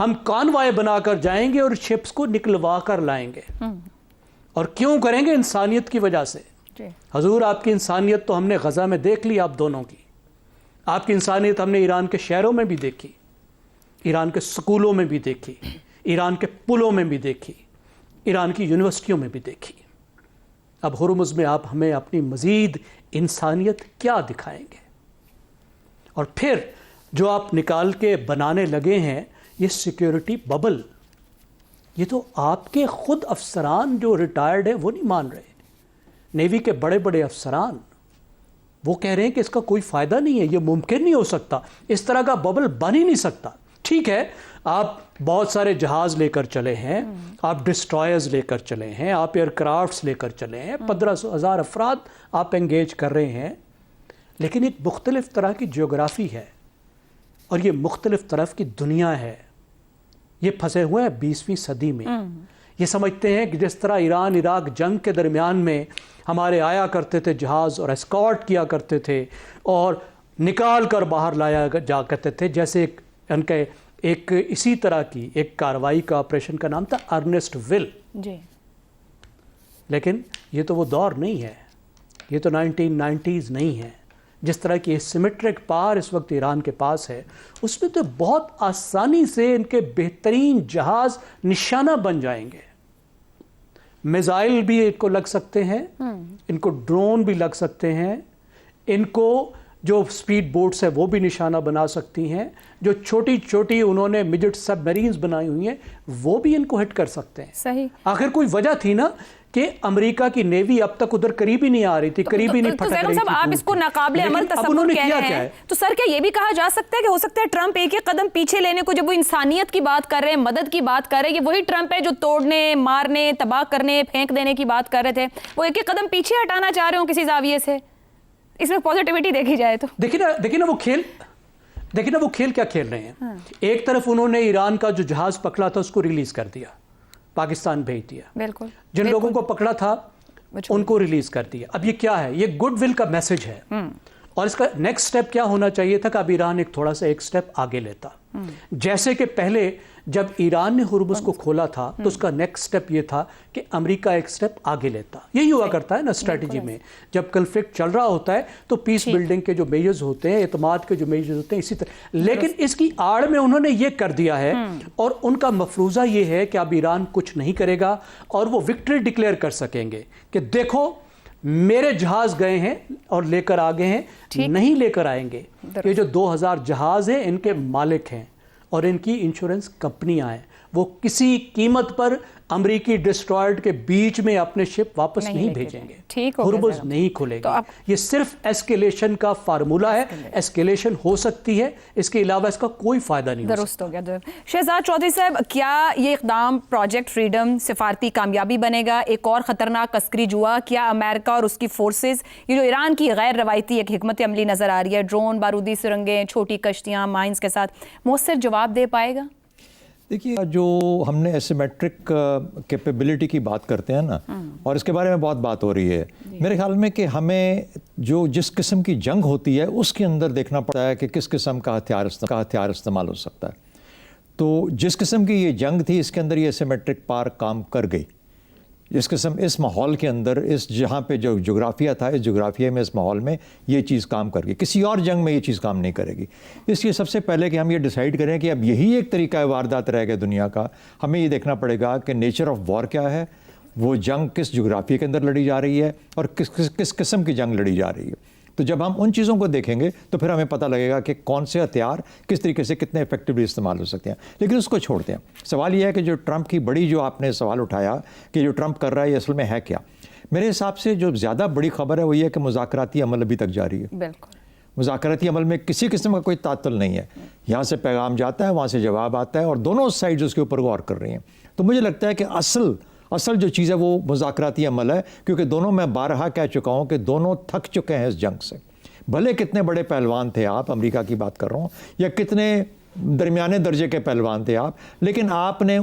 ہم کانوائے بنا کر جائیں گے اور شپس کو نکلوا کر لائیں گے. اور کیوں کریں گے؟ انسانیت کی وجہ سے. حضور آپ کی انسانیت تو ہم نے غزہ میں دیکھ لی آپ دونوں کی. آپ کی انسانیت ہم نے ایران کے شہروں میں بھی دیکھی, ایران کے سکولوں میں بھی دیکھی, ایران کے پلوں میں بھی دیکھی, ایران کی یونیورسٹیوں میں بھی دیکھی. اب ہرمز میں آپ ہمیں اپنی مزید انسانیت کیا دکھائیں گے؟ اور پھر جو آپ نکال کے بنانے لگے ہیں یہ سیکیورٹی ببل, یہ تو آپ کے خود افسران جو ریٹائرڈ ہیں وہ نہیں مان رہے. نیوی کے بڑے بڑے افسران وہ کہہ رہے ہیں کہ اس کا کوئی فائدہ نہیں ہے, یہ ممکن نہیں ہو سکتا, اس طرح کا ببل بن ہی نہیں سکتا. ٹھیک ہے, آپ بہت سارے جہاز لے کر چلے ہیں, آپ ڈسٹرائرز لے کر چلے ہیں, آپ ایئر کرافٹس لے کر چلے ہیں, 15,000 افراد آپ انگیج کر رہے ہیں, لیکن ایک مختلف طرح کی جیوگرافی ہے اور یہ مختلف طرف کی دنیا ہے. یہ پھنسے ہوئے ہیں 20ویں صدی میں. یہ سمجھتے ہیں کہ جس طرح ایران عراق جنگ کے درمیان میں ہمارے آیا کرتے تھے جہاز اور اسکارٹ کیا کرتے تھے اور نکال کر باہر لایا جا کرتے تھے, جیسے ان کے ایک اسی طرح کی ایک کارروائی کا آپریشن کا نام تھا ارنسٹ ول. جی لیکن یہ تو وہ دور نہیں ہے, یہ تو 1990s نہیں ہے. جس طرح کی سیمیٹرک پاور اس وقت ایران کے پاس ہے, اس میں تو بہت آسانی سے ان کے بہترین جہاز نشانہ بن جائیں گے. میزائل بھی ان کو لگ سکتے ہیں, ان کو ڈرون بھی لگ سکتے ہیں, ان کو جو سپیڈ بوٹس ہیں وہ بھی نشانہ بنا سکتی ہیں, جو چھوٹی چھوٹی انہوں نے مڈٹ سب میرینز بنائی ہوئی ہیں وہ بھی ان کو ہٹ کر سکتے ہیں. صحیح. آخر کوئی وجہ تھی نا کہ امریکہ کی نیوی اب تک ادھر قریب ہی نہیں آ رہی تھی, قریب ہی نہیں پھٹک رہی تھی. آپ اس کو ناقابل عمل تصور کہہ رہے ہیں, تو سر کیا یہ بھی کہا جا سکتا ہے کہ ہو سکتا ہے ٹرمپ ایک ایک قدم پیچھے لینے کو, جب وہ انسانیت کی بات کر رہے ہیں, مدد کی بات کر رہے ہیں, یہ وہی ٹرمپ ہے جو توڑنے, مارنے, تباہ کرنے, پھینک دینے کی بات کر رہے تھے, وہ ایک ایک قدم پیچھے ہٹانا چاہ رہے ہوں کسی زاویے سے؟ اس میں پازیٹیوٹی دیکھی جائے تو دیکھیں نا وہ کھیل کیا کھیل رہے ہیں. ایک طرف انہوں نے ایران کا جو جہاز پکڑا تھا اس کو ریلیز کر دیا, پاکستان بھیج دیا. بالکل. جن لوگوں کو پکڑا تھا ان کو ریلیز کر دیا. اب یہ کیا ہے؟ یہ گڈ ول کا میسج ہے. اور اس کا نیکسٹ سٹیپ کیا ہونا چاہیے تھا کہ اب ایران ایک تھوڑا سا ایک سٹیپ آگے لیتا. جیسے کہ پہلے جب ایران نے ہرمز کو کھولا تھا تو اس کا نیکسٹ سٹیپ یہ تھا کہ امریکہ ایک سٹیپ آگے لیتا. یہی ہوا کرتا ہے نا اسٹریٹجی میں, جب کنفلکٹ چل رہا ہوتا ہے تو پیس بلڈنگ کے جو میجرز ہوتے ہیں, اعتماد کے جو میجرز ہوتے ہیں, اسی طرح. لیکن اس کی آڑ میں انہوں نے یہ کر دیا ہے اور ان کا مفروضہ یہ ہے کہ اب ایران کچھ نہیں کرے گا اور وہ وکٹری ڈکلیئر کر سکیں گے کہ دیکھو میرے جہاز گئے ہیں اور لے کر آگے ہیں, نہیں لے کر آئیں گے. یہ جو 2000 جہاز ہیں ان کے مالک ہیں اور ان کی انشورنس کمپنیاں ہیں, وہ کسی قیمت پر امریکی ڈسٹرائرڈ کے بیچ میں اپنے شپ واپس نہیں بھیجیں گے. ہرمز نہیں کھلے گا. یہ صرف ایسکیلیشن کا فارمولہ ہے, ایسکیلیشن ہو سکتی ہے, اس کے علاوہ اس کا کوئی فائدہ نہیں. درست ہو گیا. شہزاد چودھری صاحب, کیا یہ اقدام پروجیکٹ فریڈم سفارتی کامیابی بنے گا؟ ایک اور خطرناک عسکری جوا, کیا امریکہ اور اس کی فورسز یہ جو ایران کی غیر روایتی ایک حکمت عملی نظر آ رہی ہے, ڈرون, بارودی سرنگیں, چھوٹی کشتیاں, مائنز کے ساتھ, مؤثر جواب دے پائے گا؟ دیکھیے, جو ہم نے ایسیمیٹرک کیپیبلٹی کی بات کرتے ہیں نا, اور اس کے بارے میں بہت بات ہو رہی ہے, میرے خیال میں کہ ہمیں جو جس قسم کی جنگ ہوتی ہے اس کے اندر دیکھنا پڑتا ہے کہ کس قسم کا ہتھیار استعمال ہو سکتا ہے. تو جس قسم کی یہ جنگ تھی اس کے اندر یہ ایسیمیٹرک پار کام کر گئی. اس ماحول کے اندر, اس جہاں پہ جو جغرافیہ تھا, اس جغرافیہ میں, اس ماحول میں یہ چیز کام کر گئی. کسی اور جنگ میں یہ چیز کام نہیں کرے گی. اس لیے سب سے پہلے کہ ہم یہ ڈیسائیڈ کریں کہ اب یہی ایک طریقہ واردات رہ گیا دنیا کا, ہمیں یہ دیکھنا پڑے گا کہ نیچر آف وار کیا ہے, وہ جنگ کس جغرافیہ کے اندر لڑی جا رہی ہے اور کس قسم کی جنگ لڑی جا رہی ہے. تو جب ہم ان چیزوں کو دیکھیں گے تو پھر ہمیں پتہ لگے گا کہ کون سے ہتھیار کس طریقے سے کتنے افیکٹولی استعمال ہو سکتے ہیں. لیکن اس کو چھوڑتے ہیں. سوال یہ ہے کہ جو ٹرمپ کی بڑی, جو آپ نے سوال اٹھایا کہ جو ٹرمپ کر رہا ہے یہ اصل میں ہے کیا, میرے حساب سے جو زیادہ بڑی خبر ہے وہ یہ ہے کہ مذاکراتی عمل ابھی تک جاری ہے. بالکل. مذاکراتی عمل میں کسی قسم کا کوئی تعطل نہیں ہے. یہاں سے پیغام جاتا ہے, وہاں سے جواب آتا ہے, اور دونوں سائڈز اس کے اوپر غور کر رہی ہیں. تو مجھے لگتا ہے کہ اصل جو چیز ہے وہ مذاکراتی عمل ہے, کیونکہ دونوں, میں بارہا کہہ چکا ہوں کہ دونوں تھک چکے ہیں اس جنگ سے. بھلے کتنے بڑے پہلوان تھے آپ, امریکہ کی بات کر رہا ہوں, یا کتنے درمیانے درجے کے پہلوان تھے آپ, لیکن آپ نے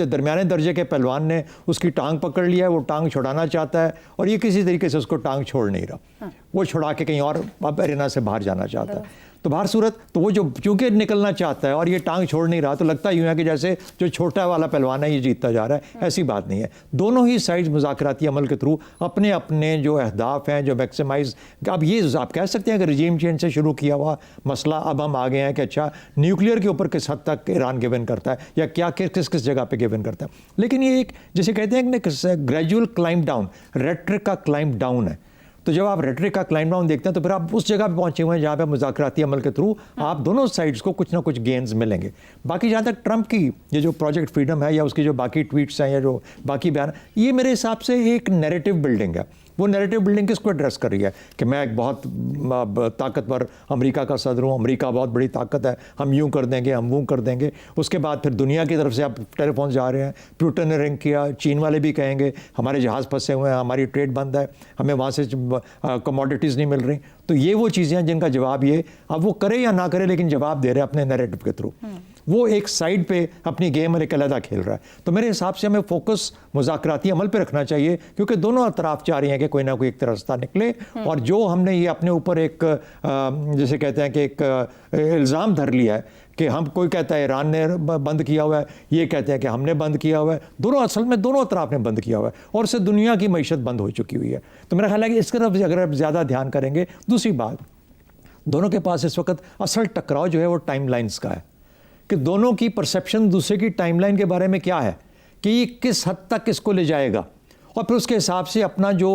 درمیانے درجے کے پہلوان نے اس کی ٹانگ پکڑ لیا ہے, وہ ٹانگ چھڑانا چاہتا ہے اور یہ کسی طریقے سے اس کو ٹانگ چھوڑ نہیں رہا. وہ چھڑا کے کہیں اور اب ارینا سے باہر جانا چاہتا ہے. تو باہر صورت تو وہ جو چونکہ نکلنا چاہتا ہے اور یہ ٹانگ چھوڑ نہیں رہا تو لگتا یوں ہے کہ جیسے جو چھوٹا والا پہلوان ہے یہ جیتتا جا رہا ہے. ایسی بات نہیں ہے. دونوں ہی سائڈز مذاکراتی عمل کے تھرو اپنے اپنے جو اہداف ہیں جو میکسیمائز, اب یہ آپ کہہ سکتے ہیں کہ رجیم چینج سے شروع کیا ہوا مسئلہ اب ہم آگے ہیں کہ اچھا نیوکلیئر کے اوپر کس حد تک ایران گیون کرتا ہے یا کیا کس جگہ پہ گیون کرتا ہے. لیکن یہ ایک جسے کہتے ہیں کہ گریجول کلائم ڈاؤن, ریٹرک کا کلائم ڈاؤن ہے. تو جب آپ ریٹرک کا کلائم ڈاؤن دیکھتے ہیں تو پھر آپ اس جگہ پہ پہنچے ہوئے ہیں جہاں پہ مذاکراتی عمل کے تھرو آپ دونوں سائڈز کو کچھ نہ کچھ گینز ملیں گے. باقی جہاں تک ٹرمپ کی یہ جو پروجیکٹ فریڈم ہے یا اس کی جو باقی ٹویٹس ہیں یا جو باقی بیان, یہ میرے حساب سے ایک نیریٹو بلڈنگ ہے. وہ نیریٹو بلڈنگ کس کو ایڈریس کر رہی ہے کہ میں ایک بہت طاقتور امریکہ کا صدر ہوں, امریکہ بہت بڑی طاقت ہے, ہم یوں کر دیں گے, ہم وہ کر دیں گے. اس کے بعد پھر دنیا کی طرف سے اب ٹیلی فون جا رہے ہیں, پوٹن نے رنگ کیا, چین والے بھی کہیں گے ہمارے جہاز پھنسے ہوئے ہیں, ہماری ٹریڈ بند ہے, ہمیں وہاں سے کموڈیٹیز نہیں مل رہی. تو یہ وہ چیزیں ہیں جن کا جواب یہ اب وہ کرے یا نہ کرے لیکن جواب دے رہے ہیں اپنے نیریٹو کے تھرو. وہ ایک سائڈ پہ اپنی گیم اور ایک علیحدہ کھیل رہا ہے. تو میرے حساب سے ہمیں فوکس مذاکراتی عمل پہ رکھنا چاہیے کیونکہ دونوں اطراف چاہ رہی ہیں کہ کوئی نہ کوئی ایک راستہ نکلے. اور جو ہم نے یہ اپنے اوپر ایک جیسے کہتے ہیں کہ ایک الزام دھر لیا ہے کہ ہم, کوئی کہتا ہے ایران نے بند کیا ہوا ہے, یہ کہتے ہیں کہ ہم نے بند کیا ہوا ہے, دونوں اصل میں دونوں اطراف نے بند کیا ہوا ہے اور اس سے دنیا کی معیشت بند ہو چکی ہوئی ہے. تو میرا خیال ہے کہ اس طرف اگر آپ زیادہ دھیان کریں گے. دوسری بات, دونوں کے پاس اس وقت اصل ٹکراؤ جو ہے وہ ٹائم لائنز کا ہے کہ دونوں کی پرسیپشن دوسرے کی ٹائم لائن کے بارے میں کیا ہے کہ یہ کس حد تک اس کو لے جائے گا اور پھر اس کے حساب سے اپنا جو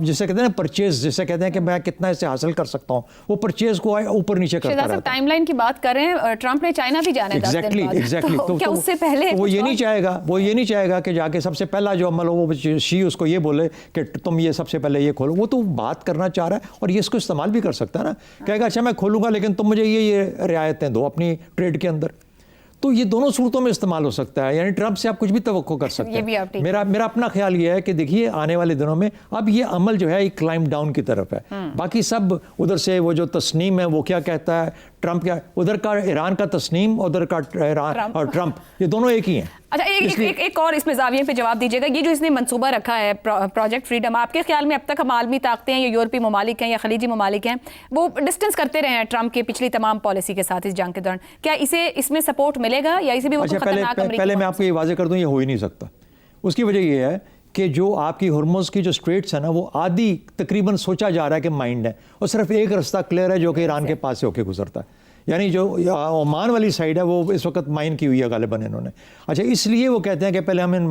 جسے کہتے ہیں پرچیز, جسے کہتے ہیں کہ میں کتنا اس سے حاصل کر سکتا ہوں, وہ پرچیز کو اوپر نیچے کرتا رہتا ہے. ٹائم لائن کی بات کر رہے ہیں, ٹرمپ نے چائنا بھی جانا ہے 10 دن بعد. ایگزیکٹلی. تو کیا اس سے پہلے وہ یہ نہیں چاہے گا کہ جا کے سب سے پہلا جو عمل ہو وہ شی اس کو یہ بولے کہ تم یہ سب سے پہلے یہ کھولو. وہ تو بات کرنا چاہ رہا ہے اور یہ اس کو استعمال بھی کر سکتا ہے نا, کہے گا اچھا میں کھولوں گا لیکن تم مجھے یہ رعایتیں دو اپنی ٹریڈ کے اندر. تو یہ دونوں صورتوں میں استعمال ہو سکتا ہے. یعنی ٹرمپ سے آپ کچھ بھی توقع کر سکتے ہیں. میرا اپنا خیال یہ ہے کہ دیکھیے آنے والے دنوں میں اب یہ عمل جو ہے ایک کلائم ڈاؤن کی طرف ہے. باقی سب ادھر سے وہ جو تسنیم ہے وہ کیا کہتا ہے, ٹرمپ کیا, ادھر کا ایران کا تسنیم, ادھر کا ایران اور ٹرمپ, یہ دونوں ایک ہی ہیں. اچھا ایک اور اس میں زاویے پہ جواب دیجیے گا. یہ جو اس نے منصوبہ رکھا ہے پروجیکٹ فریڈم, آپ کے خیال میں اب تک ہم عالمی طاقتیں ہیں یا یورپی ممالک ہیں یا خلیجی ممالک ہیں وہ ڈسٹنس کرتے رہے ہیں ٹرمپ کے پچھلی تمام پالیسی کے ساتھ اس جنگ کے دوران, کیا اسے اس میں سپورٹ ملے گا یا اسے بھی وہ خطرناک امریکہ؟ پہلے میں آپ کو یہ واضح کر دوں, یہ ہو ہی نہیں سکتا. اس کی وجہ یہ ہے کہ جو آپ کی ہرمز کی جو اسٹریٹس ہیں نا وہ آدھی تقریباً سوچا جا رہا ہے کہ مائنڈ ہے اور صرف ایک راستہ کلیئر ہے جو کہ ایران کے پاس سے ہو کے گزرتا ہے. یعنی جو عمان والی سائڈ ہے وہ اس وقت مائن کی ہوئی ہے غالباً انہوں نے. اچھا اس لیے وہ کہتے ہیں کہ پہلے ہم ان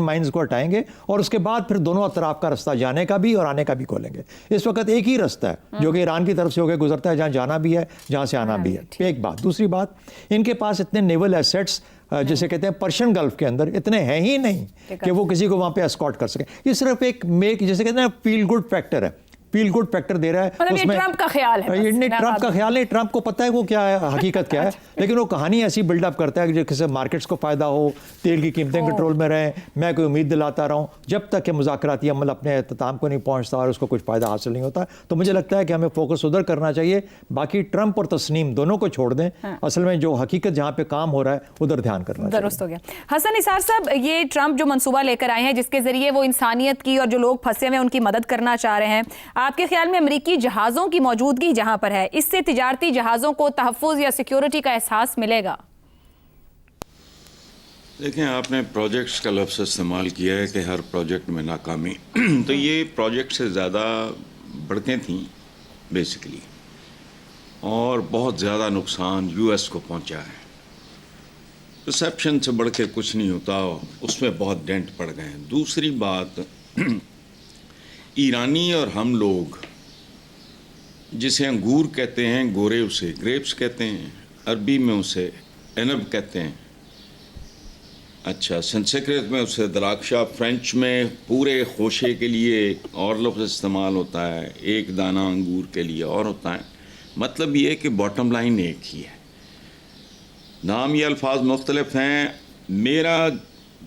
مائنز کو ہٹائیں گے اور اس کے بعد پھر دونوں اطراف کا راستہ جانے کا بھی اور آنے کا بھی کھولیں گے. اس وقت ایک ہی راستہ ہے جو کہ ایران کی طرف سے ہو کے گزرتا ہے, جہاں جانا بھی ہے جہاں سے آنا بھی ہے. ایک بات. دوسری بات, ان کے پاس اتنے نیول ایسیٹس جسے کہتے ہیں پرشین گلف کے اندر اتنے ہیں ہی نہیں کہ وہ کسی کو وہاں پہ اسکارٹ کر سکیں. یہ صرف ایک جسے کہتے ہیں فیل گڈ فیکٹر ہے, فیل گڈ فیکٹر دے رہا ہے. اس میں ٹرمپ کا خیال ہے, ٹرمپ کا خیال نہیں, ٹرمپ کو پتہ ہے وہ کیا ہے, حقیقت کیا ہے, لیکن وہ کہانی ایسی بلڈ اپ کرتا ہے کہ کسی مارکیٹس کو فائدہ ہو, تیل کی قیمتیں کنٹرول میں رہیں, میں کوئی امید دلاتا رہا ہوں, جب تک کہ مذاکراتی عمل اپنے اختتام کو نہیں پہنچتا اور اس کو کچھ فائدہ حاصل نہیں ہوتا. تو مجھے لگتا ہے کہ ہمیں فوکس ادھر کرنا چاہیے. باقی ٹرمپ اور تسنیم دونوں کو چھوڑ دیں, اصل میں جو حقیقت جہاں پہ کام ہو رہا ہے ادھر دھیان کرنا چاہیے. درست ہو گیا. حسن نثار صاحب, یہ ٹرمپ جو منصوبہ لے کر آئے ہیں جس کے ذریعے وہ انسانیت کی اور جو لوگ پھنسے ہوئے ان کی مدد کرنا چاہ رہے ہیں, آپ کے خیال میں امریکی جہازوں کی موجودگی جہاں پر ہے, اس سے تجارتی جہازوں کو تحفظ یا سیکیورٹی کا احساس ملے گا؟ دیکھیں, آپ نے پروجیکٹس کا لفظ استعمال کیا ہے کہ ہر پروجیکٹ میں ناکامی, تو یہ پروجیکٹ سے زیادہ بڑھتیں تھیں بیسیکلی, اور بہت زیادہ نقصان یو ایس کو پہنچا ہے. ریسیپشن سے بڑھ کے کچھ نہیں ہوتا, اس میں بہت ڈینٹ پڑ گئے ہیں. دوسری بات, ایرانی اور ہم لوگ جسے انگور کہتے ہیں, گورے اسے گریپس کہتے ہیں, عربی میں اسے عنب کہتے ہیں, اچھا سنسکرت میں اسے دراکشا, فرینچ میں پورے خوشے کے لیے اور لفظ استعمال ہوتا ہے, ایک دانہ انگور کے لیے اور ہوتا ہے. مطلب یہ ہے کہ باٹم لائن ایک ہی ہے, نام یہ الفاظ مختلف ہیں. میرا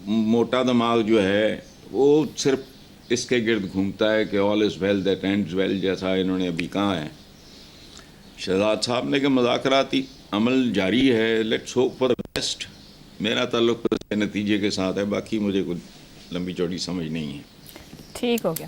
موٹا دماغ جو ہے وہ صرف اس کے گرد گھومتا ہے کہ آل از ویل دیٹ اینڈز ویل, جیسا انہوں نے ابھی کہا ہے شہزاد صاحب نے کہ مذاکراتی عمل جاری ہے, let's hope for the best. میرا تعلق نتیجے کے ساتھ ہے, باقی مجھے کچھ لمبی چوڑی سمجھ نہیں ہے. ٹھیک ہو گیا.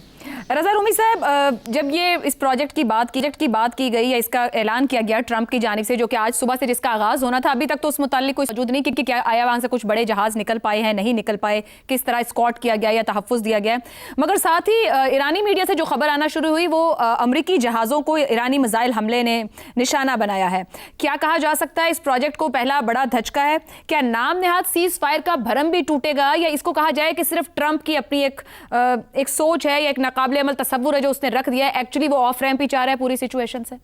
رضا رومی صاحب، جب یہ اس پروجیکٹ کی بات کی گئی یا اس کا اعلان کیا گیا ٹرمپ کی جانب سے، جو کہ آج صبح سے جس کا آغاز ہونا تھا، ابھی تک تو اس متعلق کوئی موجود نہیں کہ کیا آیا وہاں سے کچھ بڑے جہاز نکل پائے ہیں، نہیں نکل پائے، کس طرح اسکاٹ کیا گیا یا تحفظ دیا گیا. مگر ساتھ ہی ایرانی میڈیا سے جو خبر آنا شروع ہوئی وہ امریکی جہازوں کو ایرانی میزائل حملے نے نشانہ بنایا ہے. کیا کہا جا سکتا ہے اس پروجیکٹ کو پہلا بڑا دھچکا ہے؟ کیا نام نہاد سیز فائر کا بھرم بھی ٹوٹے گا، یا اس کو کہا جائے کہ صرف ٹرمپ کی اپنی ایک سوچ ہے یا ایک ناقابل عمل تصور ہے جو اس نے رکھ دیا ہے، ایکچولی وہ آف ریمپ ہی چاہ رہا ہے پوری سچویشن سے؟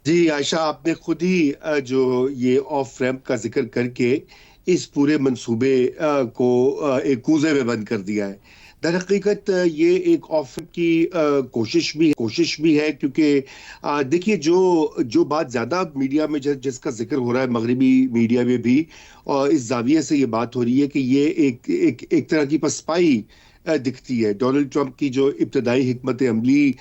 جی عائشہ، آپ نے خود ہی جو یہ آف ریمپ کا ذکر کر کے اس پورے منصوبے کو ایک کوزے میں بند کر دیا ہے. در حقیقت یہ ایک آف ریمپ کی کوشش بھی ہے، کیونکہ دیکھیے جو بات زیادہ میڈیا میں جس کا ذکر ہو رہا ہے، مغربی میڈیا میں بھی، اور اس زاویے سے یہ بات ہو رہی ہے کہ یہ ایک طرح کی پسپائی دکھتی ہے. ڈونلڈ ٹرمپ کی جو ابتدائی حکمت عملی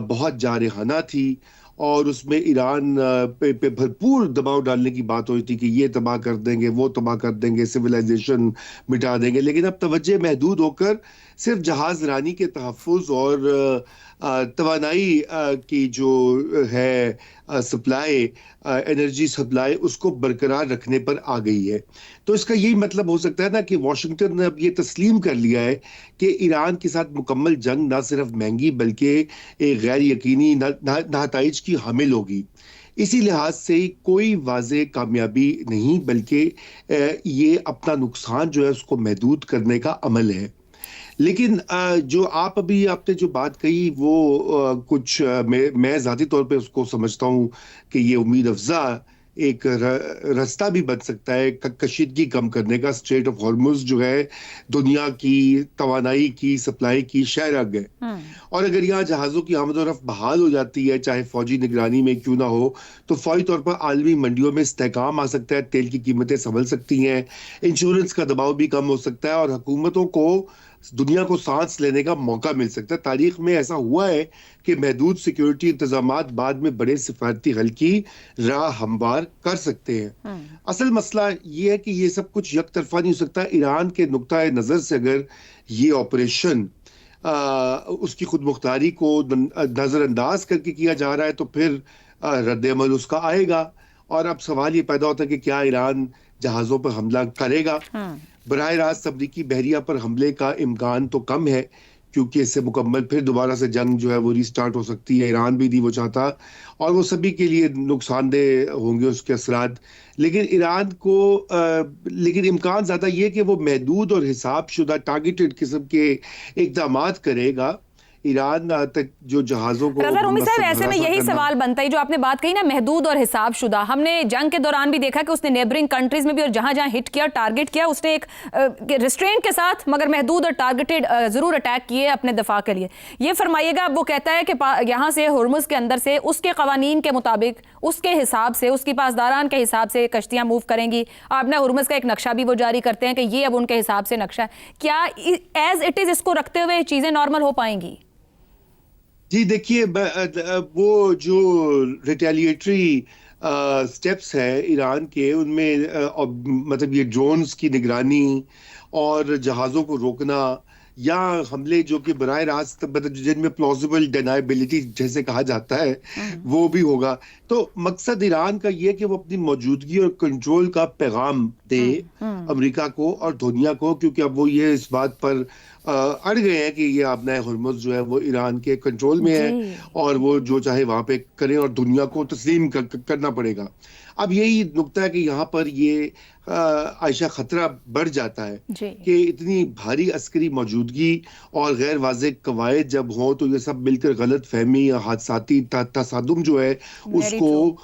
بہت جارحانہ تھی، اور اس میں ایران پہ بھرپور دباؤ ڈالنے کی بات ہوئی تھی کہ یہ تباہ کر دیں گے، وہ تباہ کر دیں گے، سویلائزیشن مٹا دیں گے. لیکن اب توجہ محدود ہو کر صرف جہاز رانی کے تحفظ اور توانائی کی جو ہے سپلائی، انرجی سپلائی، اس کو برقرار رکھنے پر آ گئی ہے. تو اس کا یہی مطلب ہو سکتا ہے نا کہ واشنگٹن نے اب یہ تسلیم کر لیا ہے کہ ایران کے ساتھ مکمل جنگ نہ صرف مہنگی بلکہ ایک غیر یقینی نتائج کی حامل ہوگی. اسی لحاظ سے کوئی واضح کامیابی نہیں، بلکہ یہ اپنا نقصان جو ہے اس کو محدود کرنے کا عمل ہے. لیکن جو آپ نے جو بات کہی وہ کچھ میں ذاتی طور پہ اس کو سمجھتا ہوں کہ یہ امید افزا ایک راستہ بھی بن سکتا ہے کشیدگی کم کرنے کا. اسٹریٹ آف ہارمز جو ہے دنیا کی توانائی کی سپلائی کی شہرگ ہے، اور اگر یہاں جہازوں کی آمد و رفت بحال ہو جاتی ہے، چاہے فوجی نگرانی میں کیوں نہ ہو، تو فوری طور پر عالمی منڈیوں میں استحکام آ سکتا ہے، تیل کی قیمتیں سنبھل سکتی ہیں، انشورنس کا دباؤ بھی کم ہو سکتا ہے، اور حکومتوں کو دنیا کو سانس لینے کا موقع مل سکتا ہے. تاریخ میں ایسا ہوا ہے کہ محدود سیکیورٹی انتظامات بعد میں بڑے سفارتی حل کی راہ ہموار کر سکتے ہیں. اصل مسئلہ یہ ہے کہ یہ سب کچھ یک طرفہ نہیں ہو سکتا. ایران کے نقطۂ نظر سے اگر یہ آپریشن اس کی خود مختاری کو نظر انداز کر کے کیا جا رہا ہے تو پھر رد عمل اس کا آئے گا. اور اب سوال یہ پیدا ہوتا ہے کہ کیا ایران جہازوں پر حملہ کرے گا؟ براہ راست امریکی بحریہ پر حملے کا امکان تو کم ہے، کیونکہ اس سے مکمل پھر دوبارہ سے جنگ جو ہے وہ ریسٹارٹ ہو سکتی ہے. ایران بھی نہیں وہ چاہتا، اور وہ سبھی کے لیے نقصان دہ ہوں گے اس کے اثرات. لیکن ایران کو لیکن امکان زیادہ یہ کہ وہ محدود اور حساب شدہ ٹارگیٹڈ قسم کے اقدامات کرے گا. ایران تک جو جہازوں کو رضا رومی صاحب، ایسے میں یہی سوال بنتا ہے جو آپ نے بات کہی نا، محدود اور حساب شدہ. ہم نے جنگ کے دوران بھی دیکھا کہ اس نے نیبرنگ کنٹریز میں بھی اور جہاں جہاں ہٹ کیا، ٹارگٹ کیا، اس نے ایک ریسٹرینٹ کے ساتھ مگر محدود اور ٹارگٹڈ ضرور اٹیک کیے اپنے دفاع کے لیے. یہ فرمائیے گا، اب وہ کہتا ہے کہ یہاں سے ہرمز کے اندر سے اس کے قوانین کے مطابق، اس کے حساب سے، اس کی پاسداران کے حساب سے کشتیاں موو کریں گی. آپ نے ہرمز کا ایک نقشہ بھی وہ جاری کرتے ہیں کہ یہ اب ان کے حساب سے نقشہ ہے. کیا ایز اٹ از اس کو رکھتے ہوئے چیزیں نارمل ہو پائیں گی؟ جی دیکھیے، وہ جو ریٹیلیٹری سٹیپس ہے ایران کے، ان میں مطلب یہ ڈرونز کی نگرانی اور جہازوں کو روکنا، یا حملے جو کہ براہ راست جن میں پلازیبل ڈینائبلٹی جیسے کہا جاتا ہے وہ بھی ہوگا. تو مقصد ایران کا یہ کہ وہ اپنی موجودگی اور کنٹرول کا پیغام دے امریکہ کو اور دنیا کو، کیونکہ اب وہ یہ اس بات پر اڑ گئے ہیں کہ یہ آبنائے ہرمز جو ہے وہ ایران کے کنٹرول میں ہے، اور وہ جو چاہے وہاں پہ کریں اور دنیا کو تسلیم کرنا پڑے گا. اب یہی نقطہ ہے کہ یہاں پر یہ عائشہ خطرہ بڑھ جاتا ہے کہ اتنی بھاری عسکری موجودگی اور غیر واضح قواعد جب ہوں تو یہ سب مل کر غلط فہمی یا حادثاتی تصادم جو ہے اس کو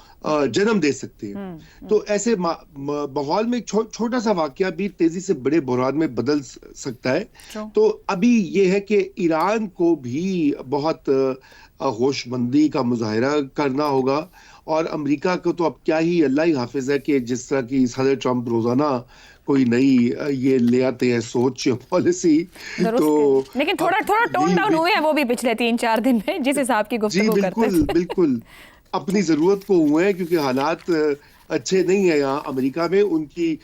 جنم دے سکتے ہیں. تو ایسے ماحول میں چھوٹا سا واقعہ بھی تیزی سے بڑے بحران میں بدل سکتا ہے. تو ابھی یہ ہے کہ ایران کو بھی بہت ہوش مندی کا مظاہرہ کرنا ہوگا، اور امریکہ کو تو اب کیا ہی اللہ ہی حافظ ہے کہ جس طرح کی صدر ٹرمپ روزانہ کوئی نئی یہ لے آتے ہیں سوچ پالیسی. تو لیکن تھوڑا ٹون ڈاؤن ہوئے ہیں وہ بھی پچھلے 3-4 دن میں جس حساب کی گفتگو کرتے ہیں. بالکل اپنی ضرورت کو ہوئے ہیں، کیونکہ حالات اچھے نہیں ہیں یہاں امریکہ میں. ان کی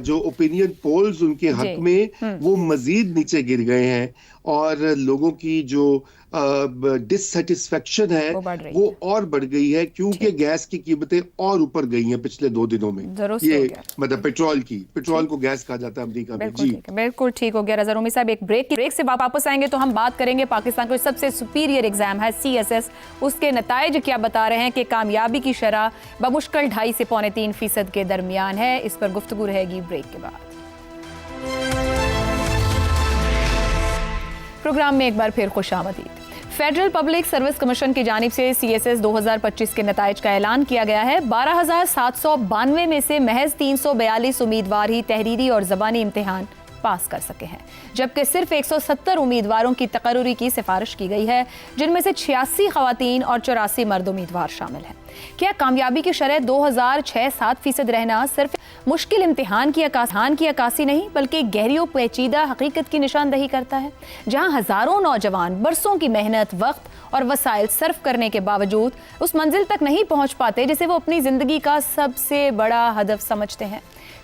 جو اوپینین پولز ان کے حق میں وہ مزید نیچے گر گئے ہیں، اور لوگوں کی جو ڈسسیٹسفیکشن ہے وہ اور بڑھ گئی ہے کیونکہ گیس کی قیمتیں اور اوپر گئی ہیں پچھلے 2 دنوں میں. یہ مطلب پیٹرول کو گیس کہا جاتا ہے امریکہ میں. جی بالکل ٹھیک ہو گیا رضا رومی صاحب. ایک بریک سے واپس آئیں گے تو ہم بات کریں گے پاکستان کو سب سے سپیریئر ایگزام ہے CSS, اس کے نتائج کیا بتا رہے ہیں کہ کامیابی کی شرح بمشکل 2.5 سے 3.25% کے درمیان ہے. اس پر گفتگو رہے گی بریک کے بعد. پروگرام میں ایک بار پھر خوش آمدید. فیڈرل پبلک سروس کمیشن کی جانب سے CSS 2025 کے نتائج کا اعلان کیا گیا ہے. 12,792 میں سے محض 342 امیدوار ہی تحریری اور زبانی امتحان پاس کر سکے ہیں, جبکہ صرف 170 امیدواروں کی تقرری کی سفارش کی گئی ہے, جن میں سے 86 خواتین اور 84 مرد امیدوار شامل ہیں. کیا کامیابی کی شرح 2006-7% رہنا صرف مشکل امتحان کی عکاسی نہیں بلکہ گہری و پیچیدہ حقیقت کی نشاندہی کرتا ہے, جہاں ہزاروں نوجوان برسوں کی محنت, وقت اور وسائل صرف کرنے کے باوجود اس منزل تک نہیں پہنچ پاتے جسے وہ اپنی زندگی کا سب سے بڑا ہدف سمجھتے ہیں.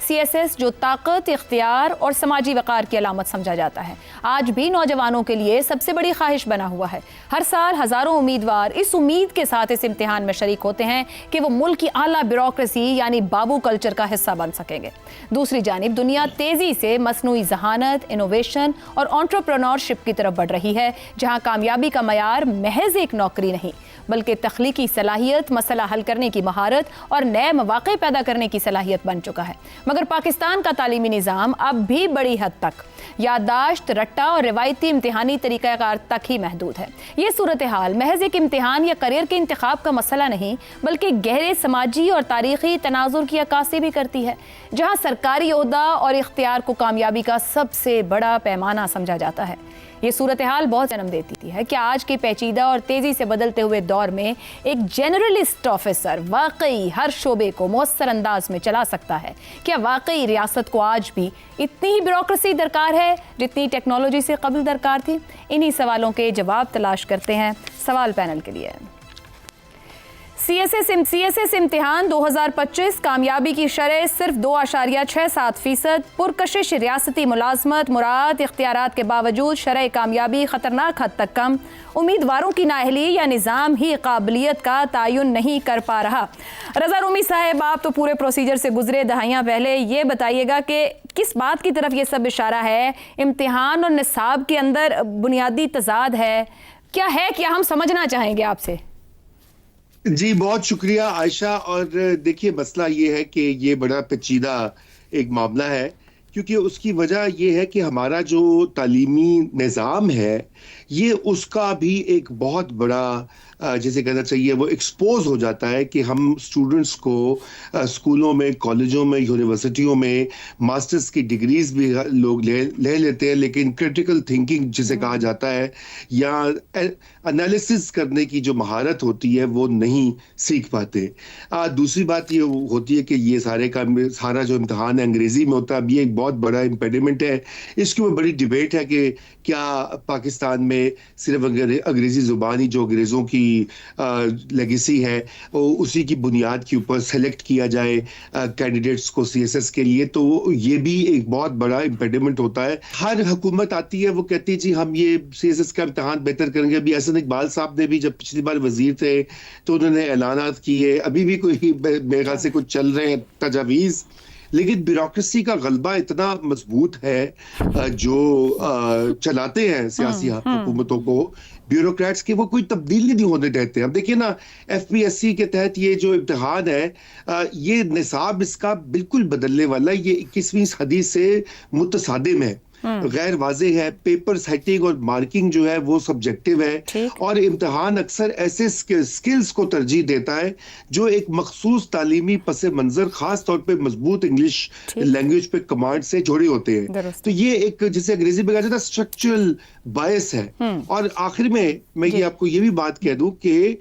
CSS جو طاقت, اختیار اور سماجی وقار کی علامت سمجھا جاتا ہے, آج بھی نوجوانوں کے لیے سب سے بڑی خواہش بنا ہوا ہے. ہر سال ہزاروں امیدوار اس امید کے ساتھ اس امتحان میں شریک ہوتے ہیں کہ وہ ملک کی اعلیٰ بیوروکریسی یعنی بابو کلچر کا حصہ بن سکیں گے. دوسری جانب دنیا تیزی سے مصنوعی ذہانت, انوویشن اور انٹرپرینورشپ کی طرف بڑھ رہی ہے, جہاں کامیابی کا معیار محض ایک نوکری نہیں بلکہ تخلیقی صلاحیت, مسئلہ حل کرنے کی مہارت اور نئے مواقع پیدا کرنے کی صلاحیت بن چکا ہے. مگر پاکستان کا تعلیمی نظام اب بھی بڑی حد تک یادداشت, رٹا اور روایتی امتحانی طریقہ کار تک ہی محدود ہے. یہ صورتحال محض ایک امتحان یا کیریئر کے انتخاب کا مسئلہ نہیں بلکہ گہرے سماجی اور تاریخی تناظر کی عکاسی بھی کرتی ہے, جہاں سرکاری عہدہ اور اختیار کو کامیابی کا سب سے بڑا پیمانہ سمجھا جاتا ہے. یہ صورتحال بہت جنم دیتی ہے کہ آج کے پیچیدہ اور تیزی سے بدلتے ہوئے دور میں ایک جنرلسٹ آفیسر واقعی ہر شعبے کو مؤثر انداز میں چلا سکتا ہے. کیا واقعی ریاست کو آج بھی اتنی ہی بیوروکریسی درکار ہے جتنی ٹیکنالوجی سے قبل درکار تھی؟ انہی سوالوں کے جواب تلاش کرتے ہیں سوال پینل کے لیے. CSS امتحان 2025 کامیابی کی شرح صرف 2.67%. پرکشش ریاستی ملازمت, مراعات اختیارات کے باوجود شرح کامیابی خطرناک حد تک کم. امیدواروں کی نااہلی یا نظام ہی قابلیت کا تعین نہیں کر پا رہا. رضا رومی صاحب, آپ تو پورے پروسیجر سے گزرے دہائیاں پہلے, یہ بتائیے گا کہ کس بات کی طرف یہ سب اشارہ ہے؟ امتحان اور نصاب کے اندر بنیادی تضاد ہے, کیا ہم سمجھنا چاہیں گے آپ سے؟ جی بہت شکریہ عائشہ. اور دیکھیے مسئلہ یہ ہے کہ یہ بڑا پیچیدہ ایک معاملہ ہے, کیونکہ اس کی وجہ یہ ہے کہ ہمارا جو تعلیمی نظام ہے یہ اس کا بھی ایک بہت بڑا جیسے کہنا چاہیے وہ ایکسپوز ہو جاتا ہے کہ ہم اسٹوڈنٹس کو اسکولوں میں, کالجوں میں, یونیورسٹیوں میں ماسٹرز کی ڈگریز بھی لوگ لے لیتے ہیں, لیکن کرٹیکل تھنکنگ جسے کہا جاتا ہے یا انالیسس کرنے کی جو مہارت ہوتی ہے وہ نہیں سیکھ پاتے. دوسری بات یہ ہوتی ہے کہ یہ سارا جو امتحان ہے انگریزی میں ہوتا ہے. اب یہ ایک بہت بڑا امپیڈیمنٹ ہے. اس کے اوپر بڑی ڈیبیٹ ہے کہ کیا پاکستان میں صرف انگریزی زبان ہی جو انگریزوں کی لیگیسی ہے اسی کی بنیاد کے اوپر سلیکٹ کیا جائے کینڈیڈیٹس کو CSS کے لیے, تو یہ بھی ایک بہت بڑا امپیڈیمنٹ ہوتا ہے. ہر حکومت آتی ہے وہ کہتی ہے جی ہم یہ CSS کا امتحان بہتر کریں گے. ابھی احسن اقبال صاحب نے بھی جب پچھلی بار وزیر تھے تو انہوں نے اعلانات کیے, ابھی بھی کوئی میرے خیال سے کچھ چل رہے ہیں تجاویز, لیکن بیوروکریسی کا غلبہ اتنا مضبوط ہے جو چلاتے ہیں سیاسی حکومتوں کو بیوروکریٹس کے, وہ کوئی تبدیلی نہیں ہونے دیتے. اب دیکھیے نا FPSC کے تحت یہ جو امتحان ہے یہ نصاب اس کا بالکل بدلنے والا ہے. یہ 21ویں صدی سے متصادم ہے, غیر واضح ہے. پیپر سیٹنگ اور مارکنگ جو ہے وہ سبجیکٹیو ہے, اور امتحان اکثر ایسے سکلز کو ترجیح دیتا ہے جو ایک مخصوص تعلیمی پس منظر, خاص طور پہ مضبوط انگلش لینگویج پہ کمانڈ سے جڑے ہوتے ہیں. تو یہ ایک جسے انگریزی میں کہا جاتا ہے اسٹرکچرل بائس ہے. اور آخر میں یہ آپ کو یہ بھی بات کہہ دوں کہ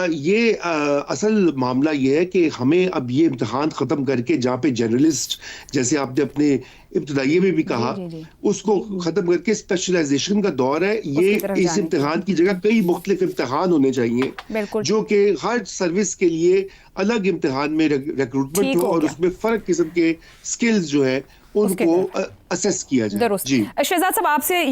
یہ اصل معاملہ یہ ہے کہ ہمیں اب یہ امتحان ختم کر کے جہاں پہ جرنلسٹ جیسے آپ نے اپنے ابتدائیے میں بھی کہا اس کو ختم کر کے اسپیشلائزیشن کا دور ہے. یہ اس امتحان کی جگہ کئی مختلف امتحان ہونے چاہیے جو کہ ہر سروس کے لیے الگ امتحان میں ریکروٹمنٹ ہو اور اس میں فرق قسم کے سکلز جو ہے ان کو اسیس کیا جائے. درست. شہزاد صاحب آپ سے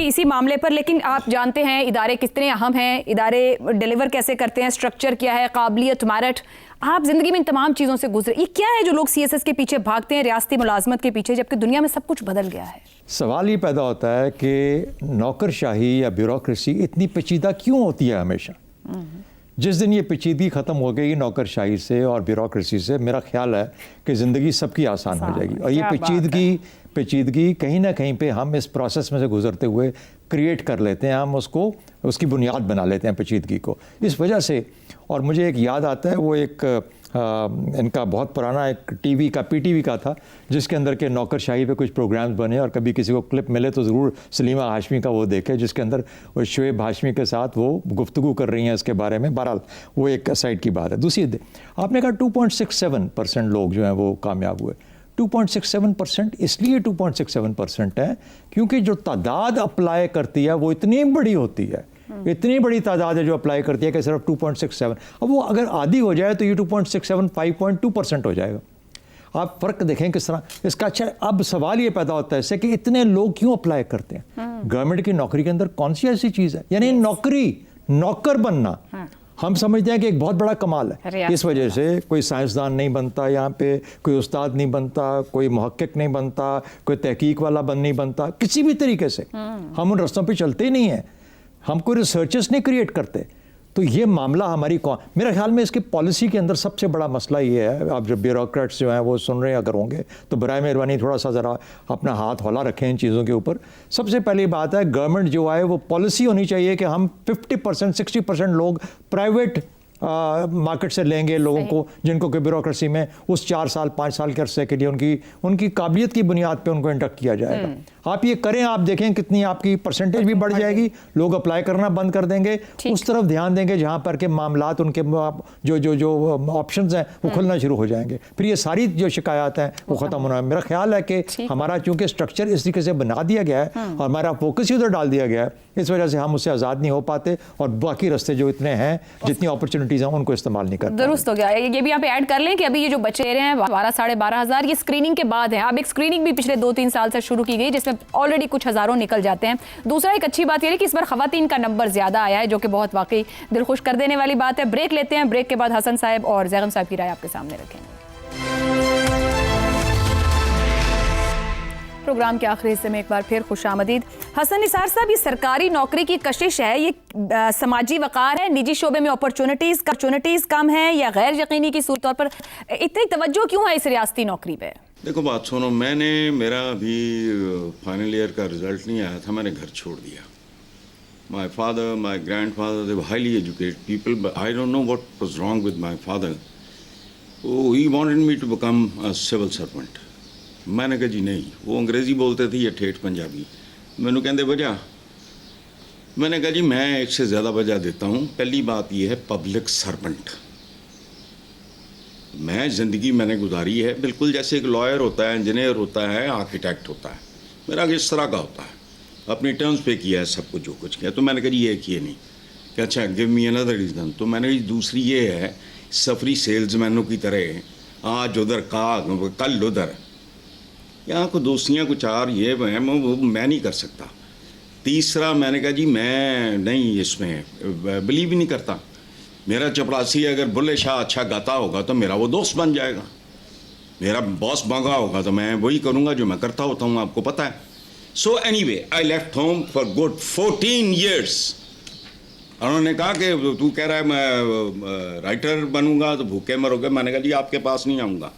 اسی معاملے پر، لیکن آپ جانتے ہیں ادارے کتنے اہم ہیں، ادارے ڈیلیور کیسے کرتے ہیں، اسٹرکچر کیا ہے، قابلیت، میرٹ، آپ زندگی میں ان تمام چیزوں سے گزرے، یہ کیا ہے جو لوگ CSS کے پیچھے بھاگتے ہیں، ریاستی ملازمت کے پیچھے، جبکہ دنیا میں سب کچھ بدل گیا ہے؟ سوال یہ پیدا ہوتا ہے کہ نوکر شاہی یا بیوروکریسی اتنی پیچیدہ کیوں ہوتی ہے ہمیشہ؟ جس دن یہ پیچیدگی ختم ہو گئی نوکر شاہی سے اور بیوروکریسی سے، میرا خیال ہے کہ زندگی سب کی آسان ہو جائے گی. اور یہ پیچیدگی کہیں نہ کہیں پہ ہم اس پروسیس میں سے گزرتے ہوئے کریٹ کر لیتے ہیں، ہم اس کی بنیاد بنا لیتے ہیں پیچیدگی کو. اس وجہ سے، اور مجھے ایک یاد آتا ہے، وہ ایک ان کا بہت پرانا ایک PTV کا تھا، جس کے اندر کے نوکر شاہی پہ کچھ پروگرامز بنے، اور کبھی کسی کو کلپ ملے تو ضرور سلیمہ ہاشمی کا وہ دیکھے، جس کے اندر وہ شعیب ہاشمی کے ساتھ وہ گفتگو کر رہی ہیں اس کے بارے میں. بہرحال وہ ایک سائڈ کی بات ہے. دوسری آپ نے کہا 2.67% لوگ جو ہیں وہ کامیاب ہوئے. 2.67% اس لیے 2.67% ہے کیونکہ جو تعداد اپلائی کرتی ہے وہ اتنی بڑی ہوتی ہے، اتنی بڑی تعداد ہے جو اپلائی کرتی ہے کہ صرف 2.67. اب وہ اگر آدھی ہو جائے تو یہ 2.67 5.2% ہو جائے گا. آپ فرق دیکھیں کس طرح اس کا. اچھا اب سوال یہ پیدا ہوتا ہے اس سے کہ اتنے لوگ کیوں اپلائی کرتے ہیں؟ گورنمنٹ کی نوکری کے اندر کون سی ایسی چیز ہے؟ یعنی نوکر بننا ہم سمجھتے ہیں کہ ایک بہت بڑا کمال ہے. اس وجہ سے کوئی سائنسدان نہیں بنتا یہاں پہ، کوئی استاد نہیں بنتا، کوئی محقق نہیں بنتا، کوئی تحقیق والا نہیں بنتا، کسی بھی طریقے سے ہم ان رستوں پہ چلتے ہی نہیں ہیں، ہم کوئی ریسرچز نہیں کریٹ کرتے. تو یہ معاملہ ہماری میرے خیال میں اس کی پالیسی کے اندر سب سے بڑا مسئلہ یہ ہے. آپ جو بیوروکریٹس جو ہیں وہ سن رہے اگر ہوں گے تو برائے مہربانی تھوڑا سا ذرا اپنا ہاتھ ہولا رکھیں ان چیزوں کے اوپر. سب سے پہلی بات ہے گورنمنٹ جو ہے وہ پالیسی ہونی چاہیے کہ ہم 50% 60% لوگ پرائیویٹ مارکیٹ سے لیں گے لوگوں کو، جن کو کہ بیوروکریسی میں اس 4 سال 5 سال کے عرصے کے لیے ان کی قابلیت کی بنیاد پہ ان کو انڈکٹ کیا جائے گا. آپ یہ کریں، آپ دیکھیں کتنی آپ کی پرسنٹیج بھی بڑھ جائے گی، لوگ اپلائی کرنا بند کر دیں گے. اس طرف دھیان دیں گے جہاں پر کہ معاملات ان کے جو آپشنز ہیں وہ کھلنا شروع ہو جائیں گے. پھر یہ ساری جو شکایات ہیں وہ ختم ہونا ہے. میرا خیال ہے کہ ہمارا چونکہ اسٹرکچر اس طریقے سے بنا دیا گیا ہے اور ہمارا فوکس ہی ادھر ڈال دیا گیا ہے، اس وجہ سے ہم اس سے آزاد نہیں ہو پاتے اور باقی رستے جو اتنے ہیں، جتنی اپرچونیٹیز ہیں، ان کو استعمال نہیں کرتے. درست ہو گیا. یہ بھی یہاں پہ ایڈ کر لیں کہ ابھی یہ جو بچے رہے ہیں 12,000-12,500 یہ اسکریننگ کے بعد ہیں. اب ایک اسکریننگ بھی پچھلے 2-3 سال سے شروع کی گئی جس میں آلریڈی کچھ ہزاروں نکل جاتے ہیں. دوسرا ایک اچھی بات یہ ہے کہ اس بار خواتین کا نمبر زیادہ آیا ہے، جو کہ بہت واقعی دل خوش کر دینے والی بات ہے. بریک لیتے ہیں، بریک کے بعد حسن صاحب اور زیغم صاحب کی رائے آپ کے سامنے رکھیں گے. پروگرام کے آخری حصے میں ایک بار پھر خوش آمدید. حسن نثار صاحب، یہ سرکاری نوکری کی کشش ہے، یہ سماجی وقار ہے، نجی شعبے میں اپرچونٹیز کم ہیں یا غیر یقینی کی صورت طور پر اتنی توجہ کیوں ہے اس ریاستی نوکری پہ؟ دیکھو بات سنو، میرا ابھی فائنل ایئر کا رزلٹ نہیں آیا تھا، میں نے گھر چھوڑ دیا. My father, my grandfather, they were highly educated people, but I don't know what was wrong with my father. Oh, he wanted me to become a civil servant. میں نے کہا جی نہیں. وہ انگریزی بولتے تھے یا ٹھیٹھ پنجابی. میں نے کہتے وجہ، میں نے کہا جی میں ایک سے زیادہ وجہ دیتا ہوں. پہلی بات یہ ہے پبلک سرونٹ. میں زندگی میں نے گزاری ہے بالکل جیسے ایک لائر ہوتا ہے، انجینئر ہوتا ہے، آرکیٹیکٹ ہوتا ہے. میرا اس طرح کا ہوتا ہے، اپنی ٹرمز پہ کیا ہے سب کچھ جو کچھ کیا. تو میں نے کہا جی یہ کیے نہیں کہ اچھا گیو می انادر ریزن. تو میں نے کہا دوسری یہ ہے سفری سیلز مینوں کی طرح آج ادھر کل ادھر، یہاں کو دوستیاں کچھ اور یہ وہ میں نہیں کر سکتا. تیسرا میں نے کہا جی میں نہیں اس میں بلیو ہی نہیں کرتا. میرا چپڑاسی اگر بلے شاہ اچھا گاتا ہوگا تو میرا وہ دوست بن جائے گا. میرا باس بانگا ہوگا تو میں وہی کروں گا جو میں کرتا ہوتا ہوں، آپ کو پتہ ہے. So any way I left home for good 14 years. انہوں نے کہا کہ تو کہہ رہا ہے میں رائٹر بنوں گا تو بھوکے مرو گے. میں نے کہا جی آپ کے پاس نہیں آؤں گا.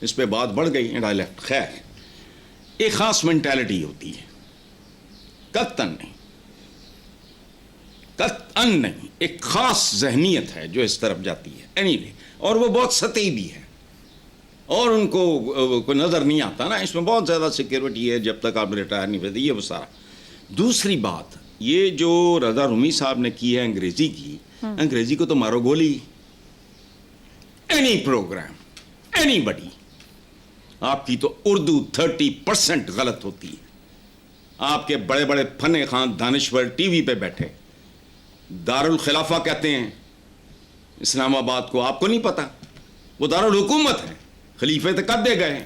اس پہ بات بڑھ گئی اینڈ آئی لیفٹ. خیر ایک خاص مینٹیلٹی ہوتی ہے، قطعاً نہیں، ایک خاص ذہنیت ہے جو اس طرف جاتی ہے. اینی وے، اور وہ بہت سطحی بھی ہے اور ان کو کوئی نظر نہیں آتا نا. اس میں بہت زیادہ سیکیورٹی ہے جب تک آپ ریٹائر نہیں ہوتے، یہ وہ سارا. دوسری بات یہ جو رضا رومی صاحب نے کی ہے انگریزی کی، انگریزی کو تو مارو گولی. اینی پروگرام، اینی بڈی. آپ کی تو اردو 30% غلط ہوتی ہے. آپ کے بڑے بڑے فن خان دانشور ٹی وی پہ بیٹھے دارالخلافہ کہتے ہیں اسلام آباد کو. آپ کو نہیں پتا وہ دارالحکومت ہے. خلیفے تو کب دے گئے ہیں.